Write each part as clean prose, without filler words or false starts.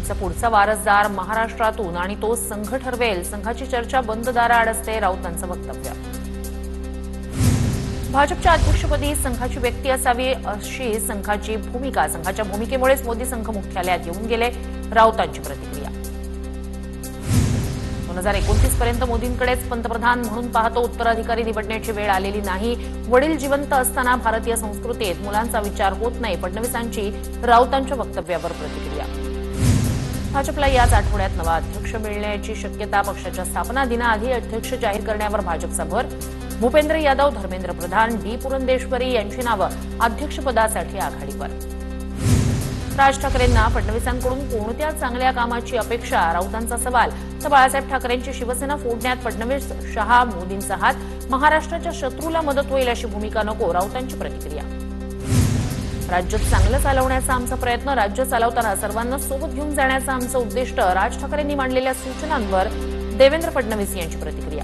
चा पुढचा वारसदार महाराष्ट्रातून आणि तो संघ ठरवेल, संघाची चर्चा बंद दाराआड असते, राऊतांचं वक्तव्य. भाजपच्या अध्यक्षपदी संघाची व्यक्ती असावी अशी संघाची भूमिका. संघाच्या भूमिकेमुळेच मोदी संघ मुख्यालयात येऊन गेले, राऊतांची प्रतिक्रिया. 2029 पर्यंत मोदींकडेच पंतप्रधान म्हणून पाहतो, उत्तराधिकारी निवडण्याची वेळ आलेली नाही. वडील जिवंत असताना भारतीय संस्कृतीत मुलांचा विचार होत नाही, फडणवीसांची राऊतांच्या वक्तव्यावर प्रतिक्रिया. भाजपला याच आठवड्यात नवा अध्यक्ष मिळण्याची शक्यता. पक्षाच्या स्थापना दिनाआधी अध्यक्ष जाहीर करण्यावर भाजपचा भर. भूपेंद्र यादव, धर्मेंद्र प्रधान, डी पुरंदेश्वरी यांची नावं अध्यक्षपदासाठी आघाडीवर. राज ठाकरेंना फडणवीसांकडून कोणत्या चांगल्या कामाची अपेक्षा, राऊतांचा सवाल. तर बाळासाहेब ठाकरेंची शिवसेना फोडण्यात फडणवीस, शहा, मोदींचा हात. महाराष्ट्राच्या शत्रूला मदत होईल अशी भूमिका नको, राऊतांची प्रतिक्रिया. राज्य चांगलं चालवण्याचा आमचा प्रयत्न. राज्य चालवताना सर्वांना सोबत घेऊन जाण्याचं आमचं उद्दिष्ट. राज ठाकरेंनी मांडलेल्या सूचनांवर देवेंद्र फडणवीस यांची प्रतिक्रिया.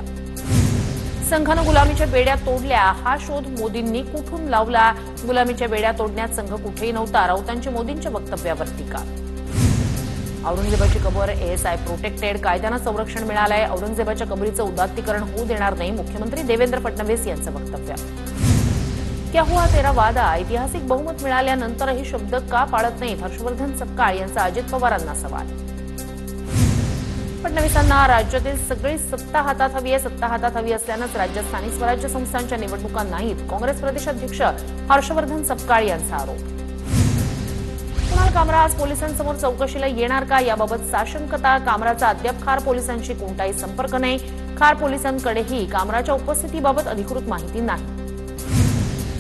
संघानं गुलामीच्या बेड्या तोडल्या, हा शोध मोदींनी कुठून लावला? गुलामीच्या बेड्या तोडण्यात संघ कुठेही नव्हता, राऊतांची मोदींच्या वक्तव्यावर टीका. औरंगजेबाची कबर एएसआय प्रोटेक्टेड, कायद्यानं संरक्षण मिळालंय. औरंगजेबाच्या कबरीचं उदात्तीकरण होऊ देणार नाही, मुख्यमंत्री देवेंद्र फडणवीस यांचं वक्तव्य. क्या हुआ तेरा वादा, ऐतिहासिक बहुमत मिळाल्यानंतरही शब्द का पाळत नाहीत? हर्षवर्धन सपकाळ यांचा अजित पवारांना सवाल. फडणवीसांना राज्यातील सगळी सत्ता हातात हवी आहे. सत्ता हातात हवी असल्यानंच राज्यात स्थानिक स्वराज्य संस्थांच्या निवडणुका नाहीत, काँग्रेस प्रदेशाध्यक्ष हर्षवर्धन सपकाळ यांचा आरोप. कुणाल कामरा आज पोलिसांसमोर चौकशीला येणार का, याबाबत साशंकता. कामराचा अद्याप खार पोलिसांशी कोणताही संपर्क नाही. खार पोलिसांकडेही कामराच्या उपस्थितीबाबत अधिकृत माहिती नाही.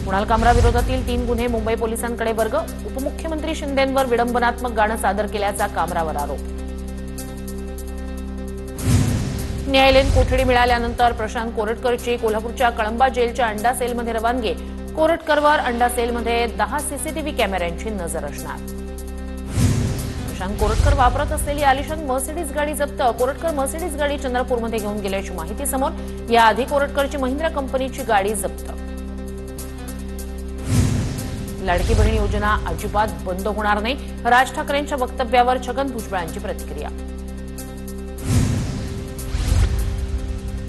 कुणाल कामरा विरोधातील 3 गुन्हे मुंबई पोलिसांकडे वर्ग. उपमुख्यमंत्री शिंदेंवर विडंबनात्मक गाणं सादर केल्याचा कामरावर आरोप. न्यायालयीन कोठडी मिळाल्यानंतर प्रशांत कोरटकरची कोल्हापूरच्या कळंबा जेलच्या अंडा सेलमध्ये रवानगी. कोरटकरवर अंडा सेलमध्ये 10 सीसीटीव्ही कॅमेऱ्यांची नजर असणार. प्रशांत कोरटकर वापरत असलेली आलिशान मर्सिडीज गाडी जप्त. कोरटकर मर्सिडीज गाडी चंद्रपूरमध्ये घेऊन गेल्याची माहिती समोर. याआधी कोरटकरची महिंद्रा कंपनीची गाडी जप्त. लाडकी बहीण योजना अजिबात बंद होणार नाही, राज ठाकरेंच्या वक्तव्यावर छगन भुजबळांची प्रतिक्रिया.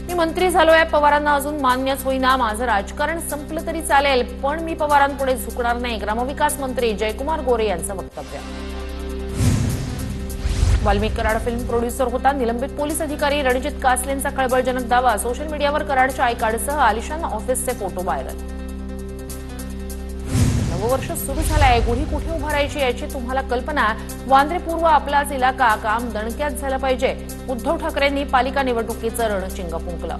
मी मंत्री झालोय, पवारांना अजून मान्यच होईना. माझं राजकारण संपलं तरी चालेल, पण मी पवारांपुढे झुकणार नाही, ग्रामविकास मंत्री जयकुमार गोरे यांचं वक्तव्य. वाल्मिक कराड फिल्म प्रोड्युसर होता, निलंबित पोलीस अधिकारी रणजित कासलेंचा खळबळजनक दावा. सोशल मीडियावर कराडच्या आय कार्डसह आलिशान ऑफिसचे फोटो व्हायरल. नववर्ष सुरू झालंय, गुढी कुठे उभारायची याची तुम्हाला कल्पना? वांद्रे पूर्व आपलाच इलाका, काम दणक्यात झालं पाहिजे. उद्धव ठाकरेंनी पालिका निवडणुकीचं रणचिंग फुंकलं.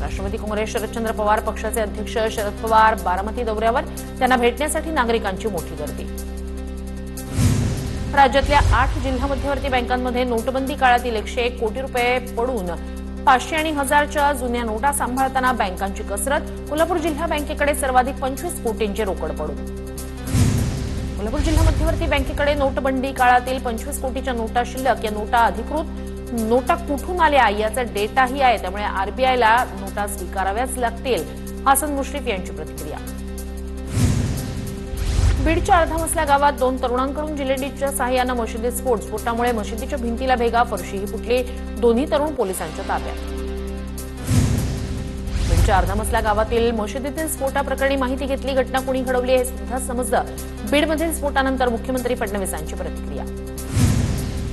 राष्ट्रवादी काँग्रेस शरदचंद्र पवार पक्षाचे अध्यक्ष शरद पवार बारामती दौऱ्यावर. त्यांना भेटण्यासाठी नागरिकांची मोठी गर्दी. राज्यातल्या 8 जिल्हा मध्यवर्ती बँकांमध्ये नोटबंदी काळातील 101 कोटी रुपये पडून 500 आणि 1000च्या जुन्या नोटा सांभाळताना बँकांची कसरत. कोल्हापूर जिल्हा बँकेकडे सर्वाधिक 25 कोटींची रोकड पडून. कोल्हापूर जिल्हा मध्यवर्ती बँकेकडे नोटबंदी काळातील 25 कोटीच्या नोटा शिल्लक. या नोटा अधिकृत नोटा कुठून आल्या याचा डेटाही आहे, त्यामुळे आरबीआयला नोटा स्वीकाराव्याच लागतील. हसन मुश्रीफ यांची प्रतिक्रिया. बीडच्या अर्धामसला गावात 2 तरुणांकडून जिलेटिनच्या सहाय्यानं मशिदीत स्फोट. स्फोटामुळे मशिदीच्या भिंतीला भेगा, फरशीही फुटली. दोन्ही तरुण पोलिसांच्या ताब्यात. बीडच्या अर्धामसला गावातील मशिदीतील स्फोटाप्रकरणी माहिती घेतली. घटना कुणी घडवली हे सुद्धा समजलं. बीडमधील स्फोटानंतर मुख्यमंत्री फडणवीसांची प्रतिक्रिया.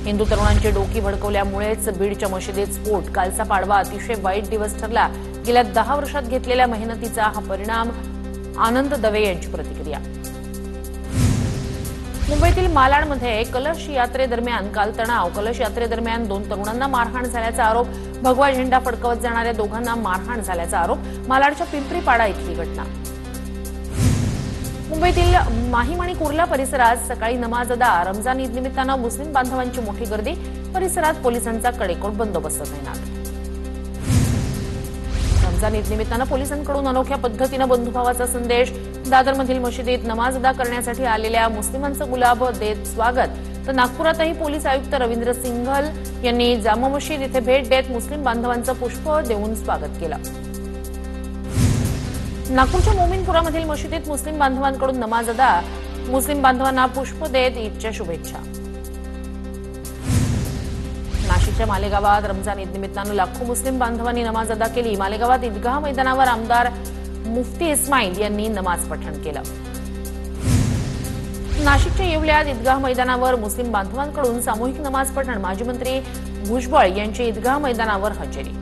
हिंदू तरुणांची डोकी भडकवल्यामुळेच बीडच्या मशिदीत स्फोट. कालचा पाडवा अतिशय वाईट दिवस ठरला. गेल्या 10 वर्षात घेतलेल्या मेहनतीचा हा परिणाम. आनंद दवे यांची प्रतिक्रिया. मुंबईतील मालाडमध्ये कलश यात्रेदरम्यान काल तणाव. कलश यात्रेदरम्यान 2 तरुणांना मारहाण झाल्याचा आरोप. भगवा झेंडा फडकवत जाणाऱ्या दोघांना मारहाण झाल्याचा आरोप. मालाडच्या पिंपरीपाडा इथली घटना. मुंबईतील माहीम आणि कुर्ला परिसरात सकाळी नमाज अदा. रमजान ईद निमित्तानं मुस्लिम बांधवांची मोठी गर्दी. परिसरात पोलिसांचा कडेकोट बंदोबस्त तैनात. रमजान ईद निमित्तानं पोलिसांकडून अनोख्या पद्धतीनं बंधुभावाचा संदेश. दादरमधील मशिदीत नमाज अदा करण्यासाठी आलेल्या मुस्लिमांचं गुलाब देत स्वागत. तर नागपुरातही पोलीस आयुक्त रवींद्र सिंघल यांनी जामा मशीद इथे भेट देत मुस्लिम बांधवांचं पुष्प देऊन स्वागत केलं. नागपूरच्या मोमीनपुरामधील मशिदीत मुस्लिम बांधवांकडून नमाज अदा. मुस्लिम बांधवांना पुष्प देत ईदच्या शुभेच्छा. नाशिकच्या मालेगावात रमजान ईद निमित्तानं लाखो मुस्लिम बांधवांनी नमाज अदा केली. मालेगावात ईदगाह मैदानावर आमदार मुफ्ती इस्माईल यांनी नमाज पठण केलं. नाशिकच्या येवल्यात ईदगाह मैदानावर मुस्लिम बांधवांकडून सामूहिक नमाज पठण. माजी मंत्री भुजबळ यांची ईदगाह मैदानावर हजेरी.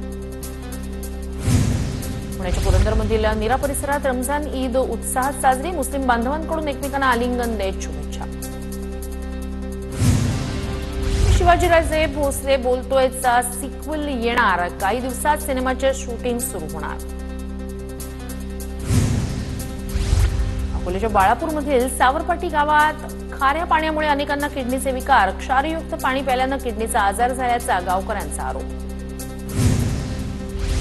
पुण्याच्या पुरंदरमधील नीरा परिसरात रमजान ईद उत्साहात साजरी. मुस्लिम बांधवांकडून एकमेकांना आलिंगन देत शुभेच्छा. शिवाजीराजे भोसले बोलतोयचा सिक्वल येणार. काही दिवसात सिनेमाचे शूटिंग सुरू होणार. अकोल्याच्या बाळापूरमधील सावरपाटी गावात खाऱ्या पाण्यामुळे अनेकांना किडनीचे विकार. क्षारयुक्त पाणी प्यायल्यानं किडनीचा आजार झाल्याचा गावकऱ्यांचा आरोप.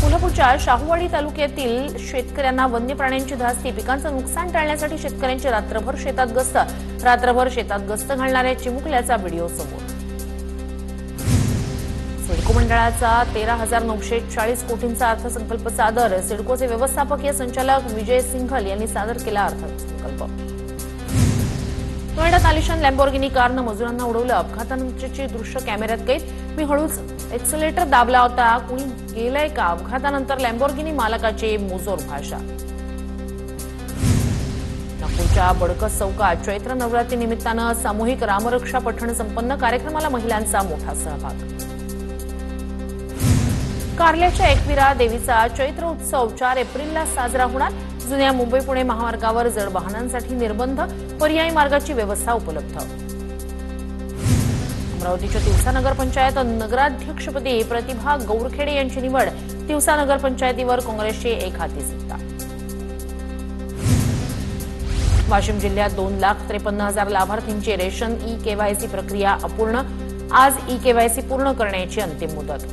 कोल्हापूरच्या शाहूवाडी तालुक्यातील शेतकऱ्यांना वन्य प्राण्यांची धास्ती. पिकांचं नुकसान टाळण्यासाठी शेतकऱ्यांची रात्रभर शेतात गस्त घालणाऱ्या चिमुकल्याचा व्हिडिओ समोर. सिडको मंडळाचा 13,940 कोटींचा अर्थसंकल्प सादर. सिडकोचे व्यवस्थापकीय संचालक विजय सिंघल यांनी सादर केला अर्थसंकल्प. नोएडात आलिशान लॅम्बोर्गिनी कारनं मजुरांना उडवलं. अपघातानंतरची दृश्य कॅमेऱ्यात कैद. मी हळूच एक्सेलेटर दाबला होता. कुणी गेलंय का? अपघातानंतर लॅम्बोर्गिनी मालकाची मुजोर भाषा. नागपूरच्या बडकस चौकात चैत्र नवरात्री निमित्तानं सामूहिक रामरक्षा पठण संपन्न. कार्यक्रमाला महिलांचा मोठा सहभाग. कार्ल्याच्या एकविरा देवीचा चैत्र उत्सव 4 एप्रिलला साजरा होणार. जुन्या मुंबई पुणे महामार्गावर जड वाहनांसाठी निर्बंध. पर्यायी मार्गाची व्यवस्था उपलब्ध. अमरावतीच्या तिवसा नगर पंचायत नगराध्यक्षपदी प्रतिभा गौरखेडे यांची निवड. तिवसा नगर पंचायतीवर काँग्रेसची एकहाती सत्ता. वाशिम जिल्ह्यात 2,53,000 लाभार्थींची रेशन ई-केवायसी प्रक्रिया अपूर्ण. आज ई-केवायसी पूर्ण करण्याची अंतिम मुदत.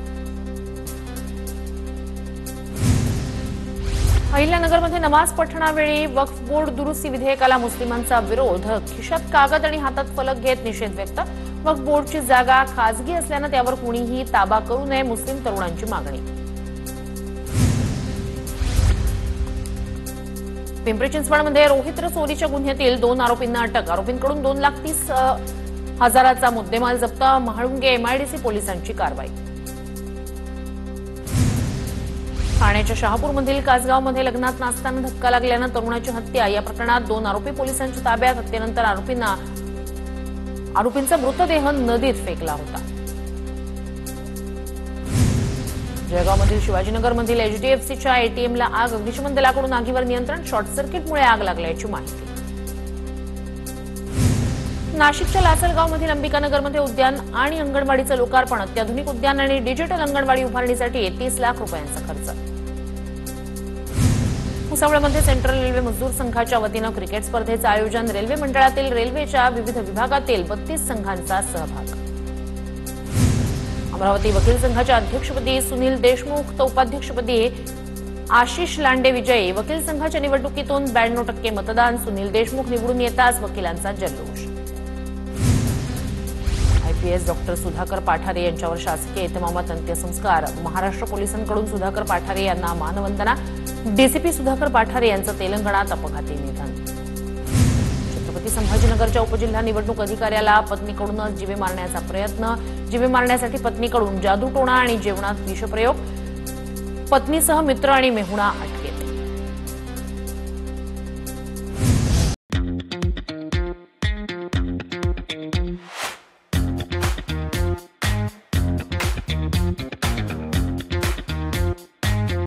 अहिल्यानगरमध्ये नमाज पठणावेळी वक्फ बोर्ड दुरुस्ती विधेयकाला मुस्लिमांचा विरोध. खिशात कागद आणि हातात फलक घेत निषेध व्यक्त. वक्फ बोर्डची जागा खासगी असल्यानं त्यावर कुणीही ताबा करू नये. मुस्लिम तरुणांची मागणी. पिंपरी चिंचवडमध्ये रोहित्र चोरीच्या गुन्ह्यातील 2 आरोपींना अटक. आरोपींकडून 2,30,000चा मुद्देमाल जप्त. म्हाळुंगे एमआयडीसी पोलिसांची कारवाई. ठाण्याच्या शहापूरमधील कासगावमध्ये लग्नात नाचताना धक्का लागल्यानं तरुणाची हत्या. या प्रकरणात 2 आरोपी पोलिसांच्या ताब्यात. हत्येनंतर आरोपींचा मृतदेह नदीत फेकला होता. जळगावमधील शिवाजीनगरमधील एचडीएफसीच्या एटीएमला आग. अग्निशमन दलाकडून आगीवर नियंत्रण. शॉर्ट सर्किटमुळे आग लागल्याची माहिती. नाशिकच्या लासलगावमधील अंबिकानगरमध्ये उद्यान आणि अंगणवाडीचं लोकार्पण. अत्याधुनिक उद्यान आणि डिजिटल अंगणवाडी उभारणीसाठी 30 लाख रुपयांचा खर्च. भुसावळमध्ये सेंट्रल रेल्वे मजदूर संघाच्या वतीनं क्रिकेट स्पर्धेचं आयोजन. रेल्वे मंडळातील रेल्वेच्या विविध विभागातील 32 संघांचा सहभाग. अमरावती वकील संघाच्या अध्यक्षपदी सुनील देशमुख तर उपाध्यक्षपदी आशिष लांडे विजयी. वकील संघाच्या निवडणुकीतून 92% मतदान. सुनील देशमुख निवडून येताच वकिलांचा जल्लोष. आयपीएस डॉक्टर सुधाकर पाठारे यांच्यावर शासकीय इतमामात अंत्यसंस्कार. महाराष्ट्र पोलिसांकडून सुधाकर पाठारे यांना मानवंदना. डीसीपी सुधाकर पाठारे यांचं तेलंगणात अपघाती निधन. छत्रपती संभाजीनगरच्या उपजिल्हा निवडणूक अधिकाऱ्याला पत्नीकडूनच जीवे मारण्याचा प्रयत्न. जीवे मारण्यासाठी पत्नीकडून जादूटोणा आणि जेवणात विषप्रयोग. पत्नीसह मित्र आणि मेहुणा अटक.